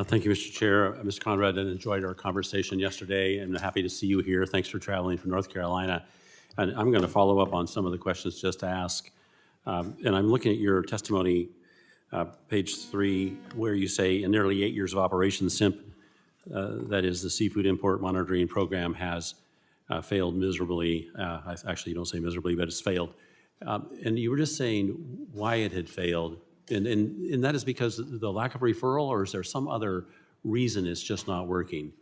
Thank you, Mr. Chair. Mr. Conrad, I enjoyed our conversation yesterday, and I'm happy to see you here. Thanks for traveling from North Carolina. And I'm going to follow up on some of the questions just asked. And I'm looking at your testimony, page 3, where you say, in nearly 8 years of operation, SIMP, that is the Seafood Import Monitoring Program, has failed miserably. Actually, you don't say miserably, but it's failed. And you were just saying why it had failed. And that is because of the lack of referral, or is there some other reason it's just not working?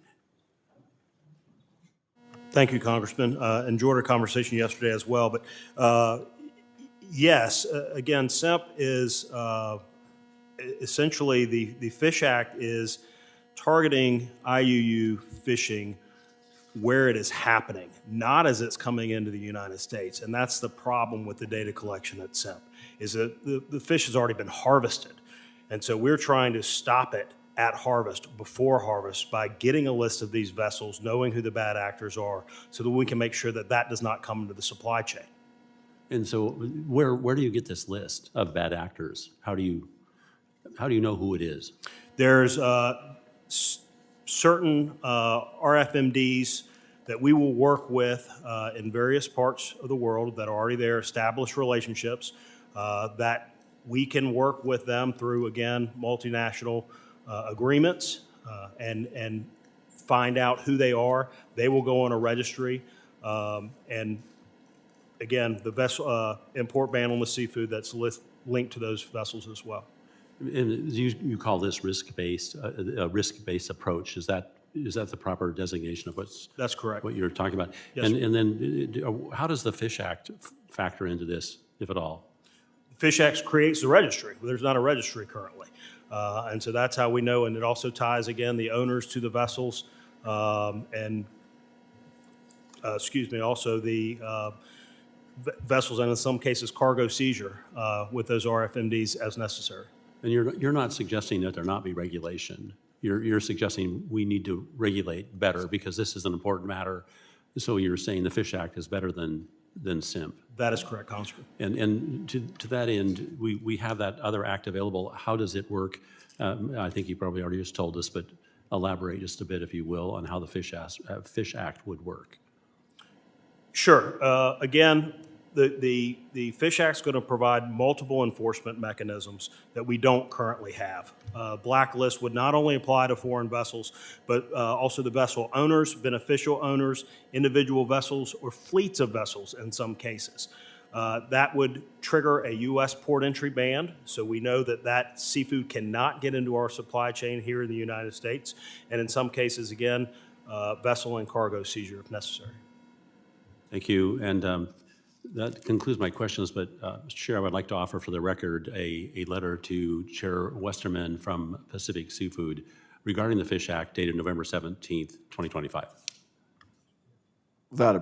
Thank you, Congressman. Enjoyed our conversation yesterday as well. But yes, again, SIMP is essentially the Fish Act is targeting IUU fishing where it is happening, not as it's coming into the United States. And that's the problem with the data collection at SIMP, is that the fish has already been harvested. And so we're trying to stop it at harvest, before harvest, by getting a list of these vessels, knowing who the bad actors are, so that we can make sure that that does not come into the supply chain. And so where do you get this list of bad actors? How do you know who it is? There's certain RFMDs that we will work with in various parts of the world that are already there, established relationships that we can work with them through, again, multinational agreements and find out who they are. They will go on a registry. And again, the vessel import ban on the seafood that's linked to those vessels as well. And you call this risk-based, a risk-based approach. Is that the proper designation of That's correct. what you're talking about? Yes, and then how does the Fish Act factor into this, if at all? Fish Act creates the registry. There's not a registry currently. And so that's how we know. And it also ties, again, the owners to the vessels also the vessels, and in some cases cargo seizure with those RFMDs as necessary. And you're not suggesting that there not be regulation. You're suggesting we need to regulate better because this is an important matter. So you're saying the Fish Act is better than SIMP. That is correct, Congressman. And to that end, we have that other act available. How does it work? I think you probably already just told us, but elaborate just a bit, if you will, on how the Fish Act would work. Sure. Again, the Fish Act is going to provide multiple enforcement mechanisms that we don't currently have. Blacklist would not only apply to foreign vessels, but also the vessel owners, beneficial owners, individual vessels, or fleets of vessels in some cases. That would trigger a U.S. port entry ban, so we know that seafood cannot get into our supply chain here in the United States, and in some cases, again, vessel and cargo seizure if necessary. Thank you. And that concludes my questions, but Mr. Chair, I would like to offer for the record a letter to Chair Westerman from Pacific Seafood regarding the Fish Act dated November 17th, 2025. Without